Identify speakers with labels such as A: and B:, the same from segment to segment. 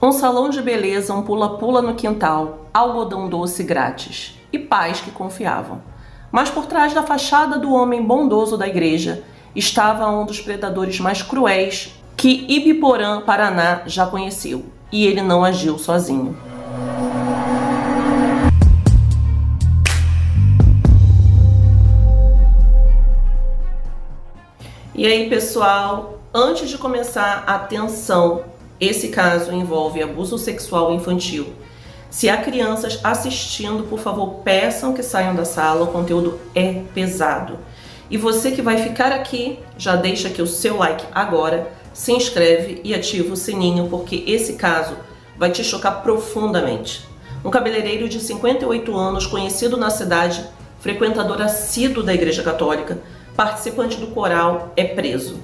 A: Um salão de beleza, um pula-pula no quintal, algodão doce grátis e pais que confiavam. Mas por trás da fachada do homem bondoso da igreja estava um dos predadores mais cruéis que Ibiporã, Paraná, já conheceu. E ele não agiu sozinho. E aí, pessoal, antes de começar, atenção, esse caso envolve abuso sexual infantil. Se há crianças assistindo, por favor, peçam que saiam da sala, o conteúdo é pesado. E você que vai ficar aqui, já deixa aqui o seu like agora, se inscreve e ativa o sininho, porque esse caso vai te chocar profundamente. Um cabeleireiro de 58 anos, conhecido na cidade, frequentador assíduo da Igreja Católica, participante do coral, é preso.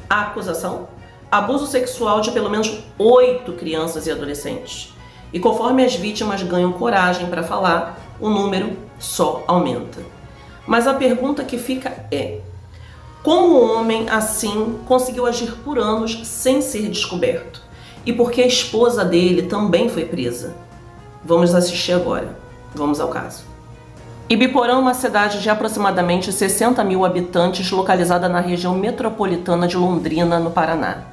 A: A acusação? Abuso sexual de pelo menos 8 crianças e adolescentes. E conforme as vítimas ganham coragem para falar, o número só aumenta. Mas a pergunta que fica é: como um homem assim conseguiu agir por anos sem ser descoberto? E por que a esposa dele também foi presa? Vamos assistir agora. Vamos ao caso. Ibiporã é uma cidade de aproximadamente 60 mil habitantes localizada na região metropolitana de Londrina, no Paraná.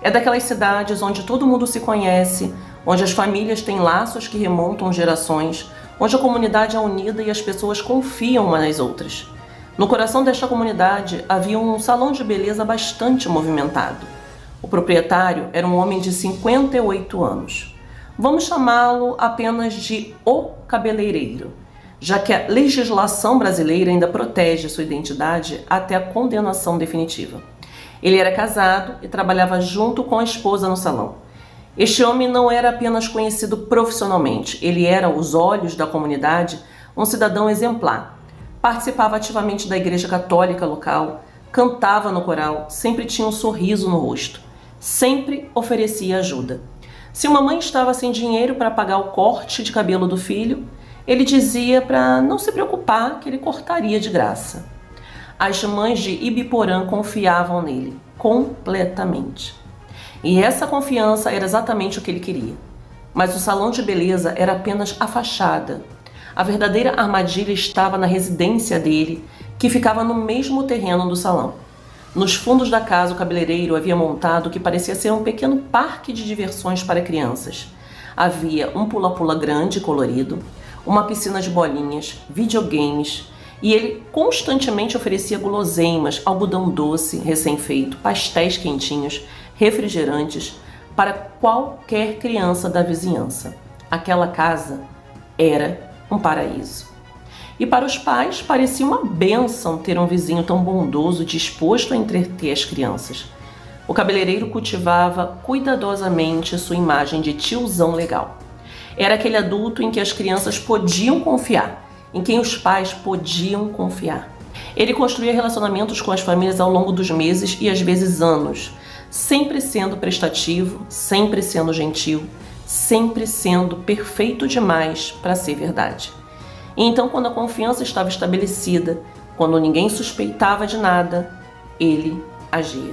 A: É daquelas cidades onde todo mundo se conhece, onde as famílias têm laços que remontam gerações, onde a comunidade é unida e as pessoas confiam umas nas outras. No coração desta comunidade havia um salão de beleza bastante movimentado. O proprietário era um homem de 58 anos. Vamos chamá-lo apenas de O Cabeleireiro, já que a legislação brasileira ainda protege sua identidade até a condenação definitiva. Ele era casado e trabalhava junto com a esposa no salão. Este homem não era apenas conhecido profissionalmente, ele era, aos olhos da comunidade, um cidadão exemplar. Participava ativamente da igreja católica local, cantava no coral, sempre tinha um sorriso no rosto, sempre oferecia ajuda. Se uma mãe estava sem dinheiro para pagar o corte de cabelo do filho, ele dizia para não se preocupar, que ele cortaria de graça. As mães de Ibiporã confiavam nele, completamente. E essa confiança era exatamente o que ele queria. Mas o salão de beleza era apenas a fachada. A verdadeira armadilha estava na residência dele, que ficava no mesmo terreno do salão. Nos fundos da casa, o cabeleireiro havia montado o que parecia ser um pequeno parque de diversões para crianças. Havia um pula-pula grande e colorido, uma piscina de bolinhas, videogames, e ele constantemente oferecia guloseimas, algodão doce recém-feito, pastéis quentinhos, refrigerantes para qualquer criança da vizinhança. Aquela casa era um paraíso. E para os pais parecia uma bênção ter um vizinho tão bondoso, disposto a entreter as crianças. O cabeleireiro cultivava cuidadosamente sua imagem de tiozão legal. Era aquele adulto em que as crianças podiam confiar, em quem os pais podiam confiar. Ele construía relacionamentos com as famílias ao longo dos meses e às vezes anos, sempre sendo prestativo, sempre sendo gentil, sempre sendo perfeito demais para ser verdade. E então, quando a confiança estava estabelecida, quando ninguém suspeitava de nada, ele agia.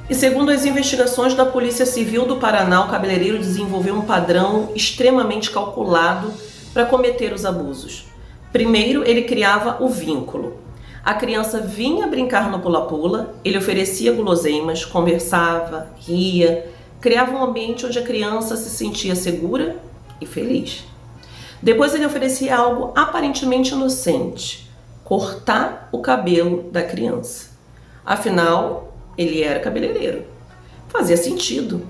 A: E segundo as investigações da Polícia Civil do Paraná, o cabeleireiro desenvolveu um padrão extremamente calculado para cometer os abusos. Primeiro, ele criava o vínculo. A criança vinha brincar no pula-pula, ele oferecia guloseimas, conversava, ria, criava um ambiente onde a criança se sentia segura e feliz. Depois ele oferecia algo aparentemente inocente, cortar o cabelo da criança. Afinal, ele era cabeleireiro. Fazia sentido.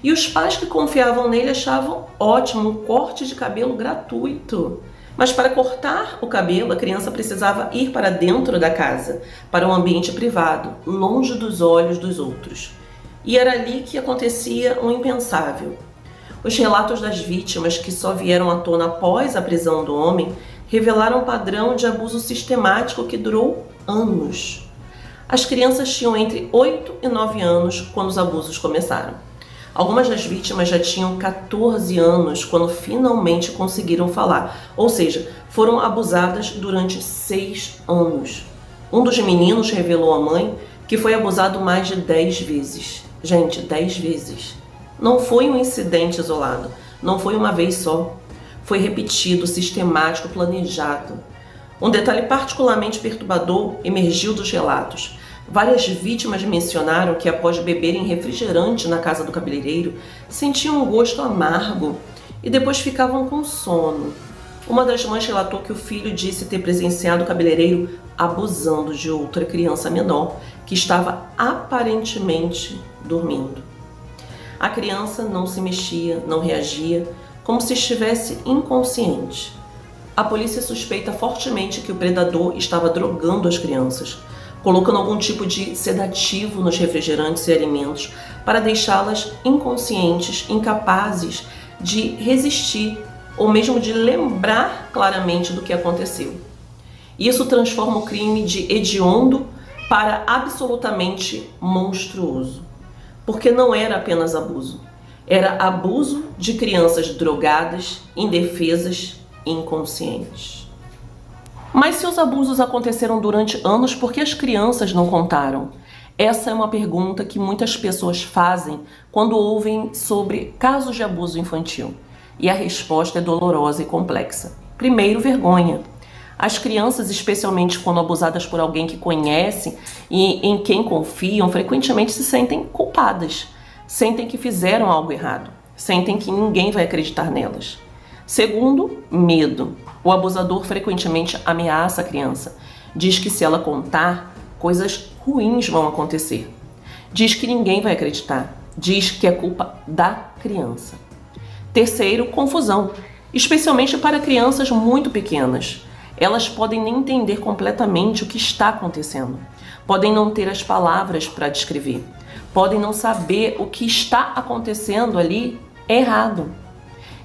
A: E os pais que confiavam nele achavam ótimo um corte de cabelo gratuito. Mas para cortar o cabelo, a criança precisava ir para dentro da casa, para um ambiente privado, longe dos olhos dos outros. E era ali que acontecia o impensável. Os relatos das vítimas, que só vieram à tona após a prisão do homem, revelaram um padrão de abuso sistemático que durou anos. As crianças tinham entre 8 e 9 anos quando os abusos começaram. Algumas das vítimas já tinham 14 anos quando finalmente conseguiram falar, ou seja, foram abusadas durante 6 anos. Um dos meninos revelou à mãe que foi abusado mais de 10 vezes. Gente, 10 vezes. não foi um incidente isolado, não foi uma vez só. Foi repetido, sistemático, planejado. Um detalhe particularmente perturbador emergiu dos relatos. Várias vítimas mencionaram que após beberem refrigerante na casa do cabeleireiro, sentiam um gosto amargo e depois ficavam com sono. Uma das mães relatou que o filho disse ter presenciado o cabeleireiro abusando de outra criança menor que estava aparentemente dormindo. A criança não se mexia, não reagia, como se estivesse inconsciente. A polícia suspeita fortemente que o predador estava drogando as crianças, colocando algum tipo de sedativo nos refrigerantes e alimentos para deixá-las inconscientes, incapazes de resistir ou mesmo de lembrar claramente do que aconteceu. Isso transforma o crime de hediondo para absolutamente monstruoso, porque não era apenas abuso, era abuso de crianças drogadas, indefesas e inconscientes. Mas se os abusos aconteceram durante anos, por que as crianças não contaram? Essa é uma pergunta que muitas pessoas fazem quando ouvem sobre casos de abuso infantil. E a resposta é dolorosa e complexa. Primeiro, vergonha. As crianças, especialmente quando abusadas por alguém que conhecem e em quem confiam, frequentemente se sentem culpadas. Sentem que fizeram algo errado. Sentem que ninguém vai acreditar nelas. Segundo, medo. O abusador frequentemente ameaça a criança. Diz que se ela contar, coisas ruins vão acontecer. Diz que ninguém vai acreditar. Diz que é culpa da criança. Terceiro, confusão. Especialmente para crianças muito pequenas. Elas podem nem entender completamente o que está acontecendo. Podem não ter as palavras para descrever. Podem não saber o que está acontecendo ali errado.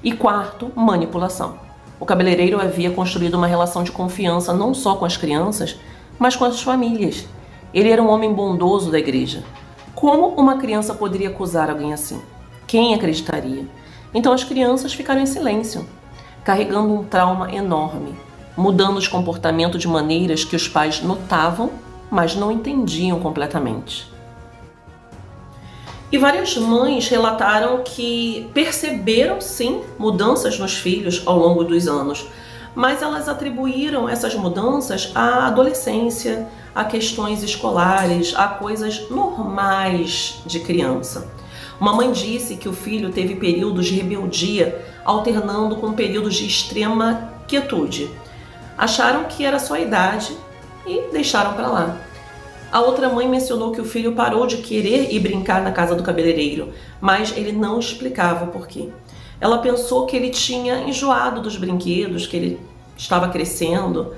A: E quarto, manipulação. O cabeleireiro havia construído uma relação de confiança não só com as crianças, mas com as famílias. Ele era um homem bondoso da igreja. Como uma criança poderia acusar alguém assim? Quem acreditaria? Então as crianças ficaram em silêncio, carregando um trauma enorme, mudando os comportamentos de maneiras que os pais notavam, mas não entendiam completamente. E várias mães relataram que perceberam sim mudanças nos filhos ao longo dos anos, mas elas atribuíram essas mudanças à adolescência, a questões escolares, a coisas normais de criança. Uma mãe disse que o filho teve períodos de rebeldia, alternando com períodos de extrema quietude. Acharam que era só a idade e deixaram para lá. A outra mãe mencionou que o filho parou de querer ir brincar na casa do cabeleireiro, mas ele não explicava o porquê. Ela pensou que ele tinha enjoado dos brinquedos, que ele estava crescendo.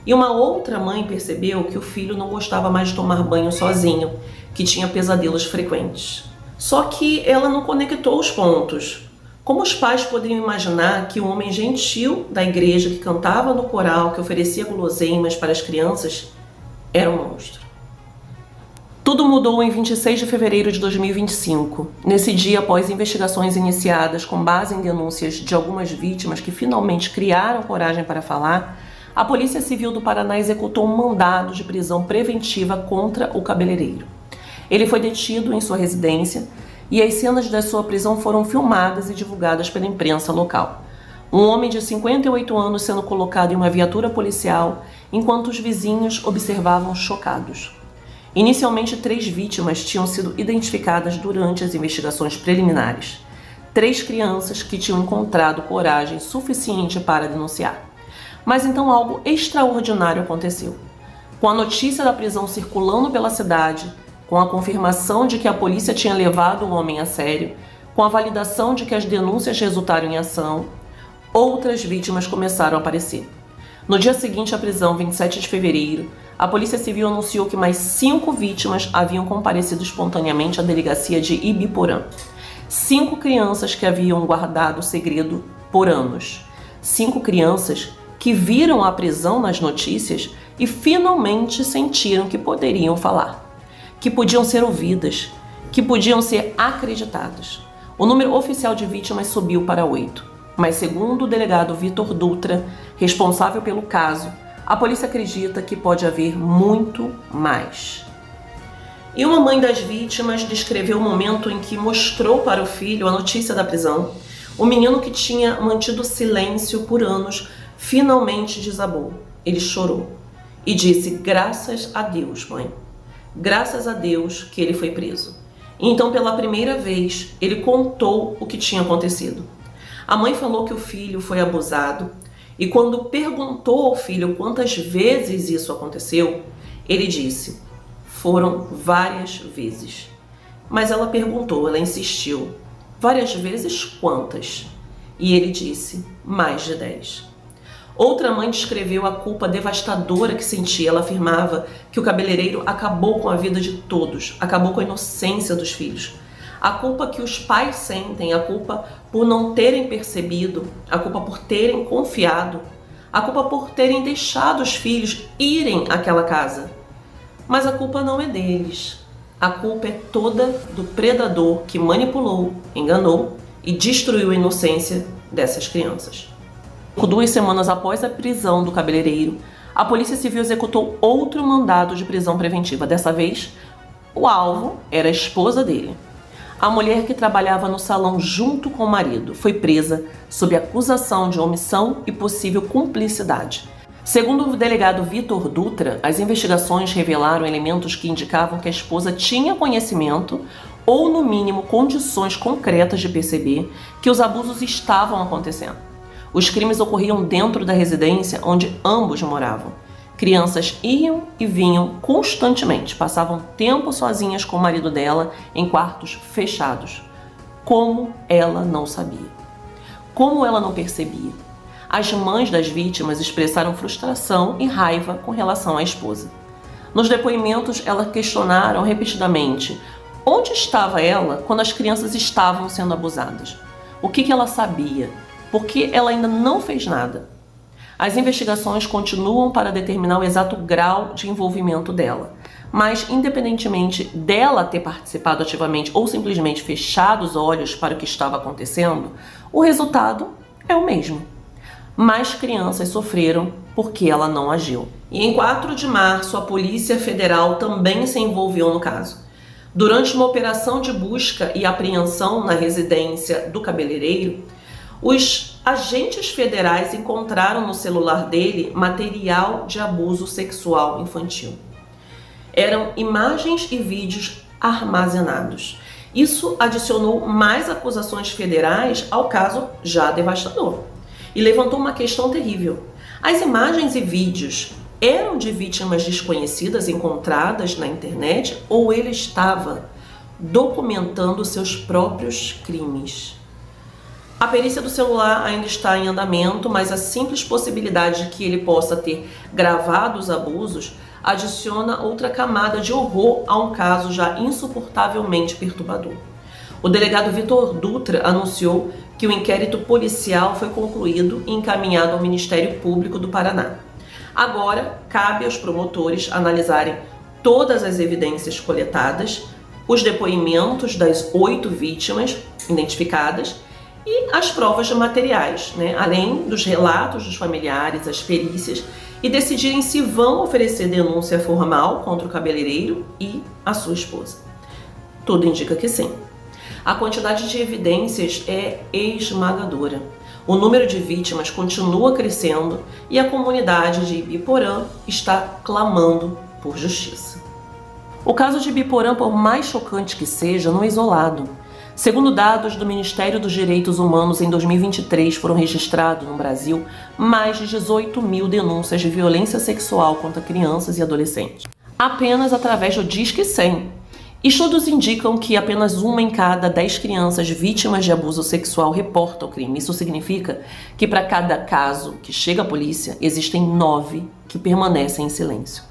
A: E uma outra mãe percebeu que o filho não gostava mais de tomar banho sozinho, que tinha pesadelos frequentes. Só que ela não conectou os pontos. Como os pais poderiam imaginar que o homem gentil da igreja, que cantava no coral, que oferecia guloseimas para as crianças, era um monstro? Tudo mudou em 26 de fevereiro de 2025. Nesse dia, após investigações iniciadas com base em denúncias de algumas vítimas que finalmente criaram coragem para falar, a Polícia Civil do Paraná executou um mandado de prisão preventiva contra o cabeleireiro. Ele foi detido em sua residência e as cenas da sua prisão foram filmadas e divulgadas pela imprensa local. Um homem de 58 anos sendo colocado em uma viatura policial enquanto os vizinhos observavam chocados. Inicialmente, 3 vítimas tinham sido identificadas durante as investigações preliminares. 3 crianças que tinham encontrado coragem suficiente para denunciar. Mas então algo extraordinário aconteceu. Com a notícia da prisão circulando pela cidade, com a confirmação de que a polícia tinha levado o homem a sério, com a validação de que as denúncias resultaram em ação, outras vítimas começaram a aparecer. No dia seguinte à prisão, 27 de fevereiro, a Polícia Civil anunciou que mais 5 vítimas haviam comparecido espontaneamente à delegacia de Ibiporã. 5 crianças que haviam guardado o segredo por anos. 5 crianças que viram a prisão nas notícias e finalmente sentiram que poderiam falar, que podiam ser ouvidas, que podiam ser acreditadas. O número oficial de vítimas subiu para 8, mas segundo o delegado Vitor Dutra, responsável pelo caso, a polícia acredita que pode haver muito mais. E uma mãe das vítimas descreveu o momento em que mostrou para o filho a notícia da prisão. O menino, que tinha mantido silêncio por anos, finalmente desabou. Ele chorou e disse: "Graças a Deus, mãe. Graças a Deus que ele foi preso." E então, pela primeira vez, ele contou o que tinha acontecido. A mãe falou que o filho foi abusado e, quando perguntou ao filho quantas vezes isso aconteceu, ele disse: "Foram várias vezes." Mas ela perguntou, ela insistiu: "Várias vezes quantas?" E ele disse: "Mais de 10. Outra mãe descreveu a culpa devastadora que sentia. Ela afirmava que o cabeleireiro acabou com a vida de todos, acabou com a inocência dos filhos. A culpa que os pais sentem, a culpa por não terem percebido, a culpa por terem confiado, a culpa por terem deixado os filhos irem àquela casa. Mas a culpa não é deles. A culpa é toda do predador que manipulou, enganou e destruiu a inocência dessas crianças." 2 semanas após a prisão do cabeleireiro, a Polícia Civil executou outro mandado de prisão preventiva. Dessa vez, o alvo era a esposa dele. A mulher, que trabalhava no salão junto com o marido, foi presa sob acusação de omissão e possível cumplicidade. Segundo o delegado Vitor Dutra, as investigações revelaram elementos que indicavam que a esposa tinha conhecimento ou, no mínimo, condições concretas de perceber que os abusos estavam acontecendo. Os crimes ocorriam dentro da residência onde ambos moravam. Crianças iam e vinham constantemente, passavam tempo sozinhas com o marido dela em quartos fechados. Como ela não sabia? Como ela não percebia? As mães das vítimas expressaram frustração e raiva com relação à esposa. Nos depoimentos, elas questionaram repetidamente onde estava ela quando as crianças estavam sendo abusadas. O que ela sabia? Por que ela ainda não fez nada? As investigações continuam para determinar o exato grau de envolvimento dela. Mas, independentemente dela ter participado ativamente ou simplesmente fechado os olhos para o que estava acontecendo, o resultado é o mesmo. Mais crianças sofreram porque ela não agiu. E em 4 de março, a Polícia Federal também se envolveu no caso. Durante uma operação de busca e apreensão na residência do cabeleireiro, os agentes federais encontraram no celular dele material de abuso sexual infantil. Eram imagens e vídeos armazenados. Isso adicionou mais acusações federais ao caso já devastador e levantou uma questão terrível. As imagens e vídeos eram de vítimas desconhecidas encontradas na internet, ou ele estava documentando seus próprios crimes? A perícia do celular ainda está em andamento, mas a simples possibilidade de que ele possa ter gravado os abusos adiciona outra camada de horror a um caso já insuportavelmente perturbador. O delegado Vitor Dutra anunciou que o inquérito policial foi concluído e encaminhado ao Ministério Público do Paraná. Agora, cabe aos promotores analisarem todas as evidências coletadas, os depoimentos das 8 vítimas identificadas e as provas materiais, além dos relatos dos familiares, as perícias, e decidirem se vão oferecer denúncia formal contra o cabeleireiro e a sua esposa. Tudo indica que sim. A quantidade de evidências é esmagadora. O número de vítimas continua crescendo e a comunidade de Ibiporã está clamando por justiça. O caso de Ibiporã, por mais chocante que seja, não é isolado. Segundo dados do Ministério dos Direitos Humanos, em 2023 foram registrados no Brasil mais de 18 mil denúncias de violência sexual contra crianças e adolescentes, apenas através do Disque 100. Estudos indicam que apenas 1 em cada 10 crianças vítimas de abuso sexual reporta o crime. Isso significa que para cada caso que chega à polícia, existem 9 que permanecem em silêncio.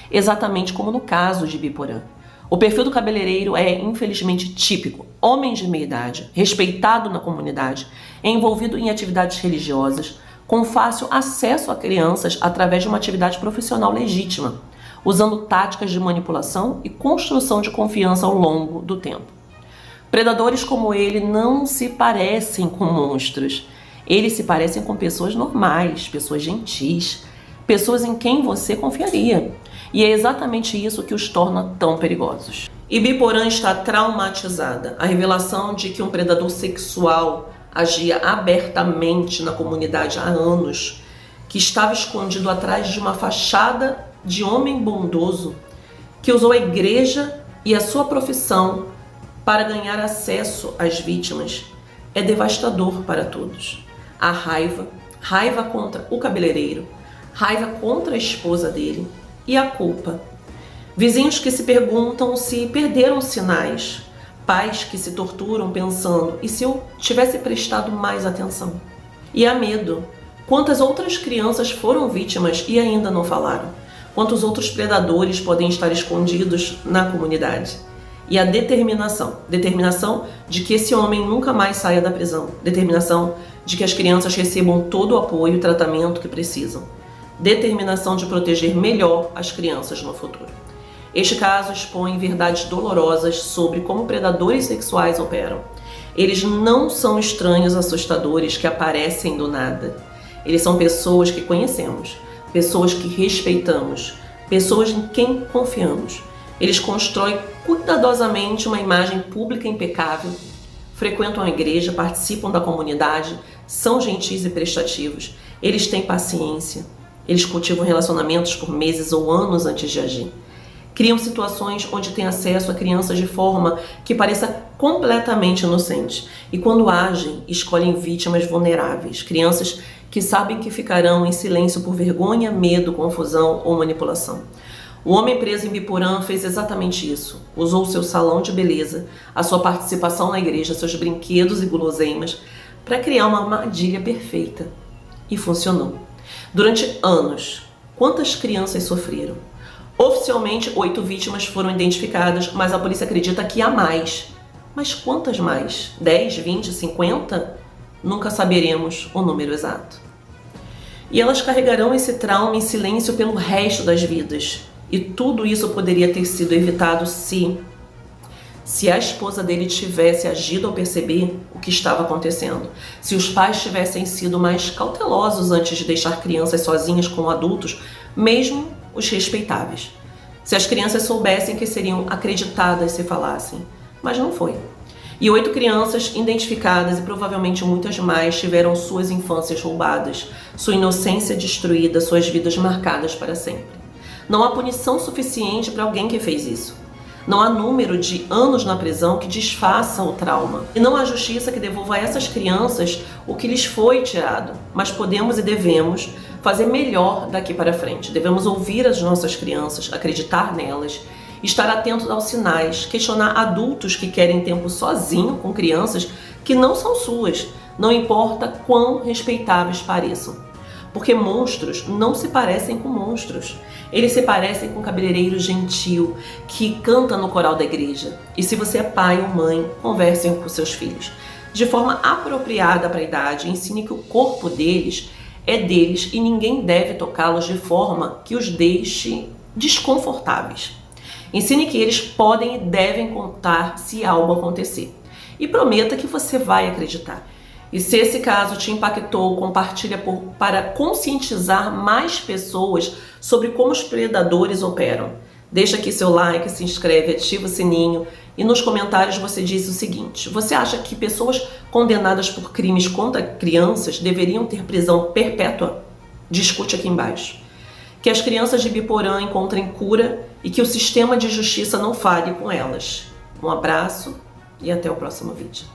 A: Exatamente como no caso de Ibiporã. O perfil do cabeleireiro é, infelizmente, típico. Homem de meia idade, respeitado na comunidade, envolvido em atividades religiosas, com fácil acesso a crianças através de uma atividade profissional legítima, usando táticas de manipulação e construção de confiança ao longo do tempo. Predadores como ele não se parecem com monstros. Eles se parecem com pessoas normais, pessoas gentis, pessoas em quem você confiaria. E é exatamente isso que os torna tão perigosos. Ibiporã está traumatizada. A revelação de que um predador sexual agia abertamente na comunidade há anos, que estava escondido atrás de uma fachada de homem bondoso, que usou a igreja e a sua profissão para ganhar acesso às vítimas, é devastador para todos. A raiva contra o cabeleireiro, raiva contra a esposa dele e a culpa. Vizinhos que se perguntam se perderam sinais, pais que se torturam pensando, e se eu tivesse prestado mais atenção? E há medo. Quantas outras crianças foram vítimas e ainda não falaram? Quantos outros predadores podem estar escondidos na comunidade? E a determinação de que esse homem nunca mais saia da prisão, determinação de que as crianças recebam todo o apoio e tratamento que precisam, determinação de proteger melhor as crianças no futuro. Este caso expõe verdades dolorosas sobre como predadores sexuais operam. Eles não são estranhos assustadores que aparecem do nada. Eles são pessoas que conhecemos, pessoas que respeitamos, pessoas em quem confiamos. Eles constroem cuidadosamente uma imagem pública impecável, frequentam a igreja, participam da comunidade, são gentis e prestativos. Eles têm paciência. Eles cultivam relacionamentos por meses ou anos antes de agir. Criam situações onde têm acesso a crianças de forma que pareça completamente inocente. E quando agem, escolhem vítimas vulneráveis, crianças que sabem que ficarão em silêncio por vergonha, medo, confusão ou manipulação. O homem preso em Ibiporã fez exatamente isso. Usou seu salão de beleza, a sua participação na igreja, seus brinquedos e guloseimas para criar uma armadilha perfeita. E funcionou. Durante anos, quantas crianças sofreram? Oficialmente, 8 vítimas foram identificadas, mas a polícia acredita que há mais. Mas quantas mais? 10, 20, 50? Nunca saberemos o número exato. E elas carregarão esse trauma em silêncio pelo resto das vidas. E tudo isso poderia ter sido evitado se a esposa dele tivesse agido ao perceber o que estava acontecendo. Se os pais tivessem sido mais cautelosos antes de deixar crianças sozinhas com adultos, mesmo os respeitáveis. Se as crianças soubessem que seriam acreditadas se falassem. Mas não foi. E 8 crianças identificadas e provavelmente muitas mais tiveram suas infâncias roubadas, sua inocência destruída, suas vidas marcadas para sempre. Não há punição suficiente para alguém que fez isso. Não há número de anos na prisão que desfaça o trauma. E não há justiça que devolva a essas crianças o que lhes foi tirado. Mas podemos e devemos fazer melhor daqui para frente. Devemos ouvir as nossas crianças, acreditar nelas, estar atentos aos sinais, questionar adultos que querem tempo sozinho com crianças que não são suas, não importa quão respeitáveis pareçam. Porque monstros não se parecem com monstros. Eles se parecem com um cabeleireiro gentil que canta no coral da igreja. E se você é pai ou mãe, conversem com seus filhos. De forma apropriada para a idade, ensine que o corpo deles é deles e ninguém deve tocá-los de forma que os deixe desconfortáveis. Ensine que eles podem e devem contar se algo acontecer. E prometa que você vai acreditar. E se esse caso te impactou, compartilha para conscientizar mais pessoas sobre como os predadores operam. Deixa aqui seu like, se inscreve, ativa o sininho e nos comentários você diz o seguinte: você acha que pessoas condenadas por crimes contra crianças deveriam ter prisão perpétua? Discute aqui embaixo. Que as crianças de Ibiporã encontrem cura e que o sistema de justiça não falhe com elas. Um abraço e até o próximo vídeo.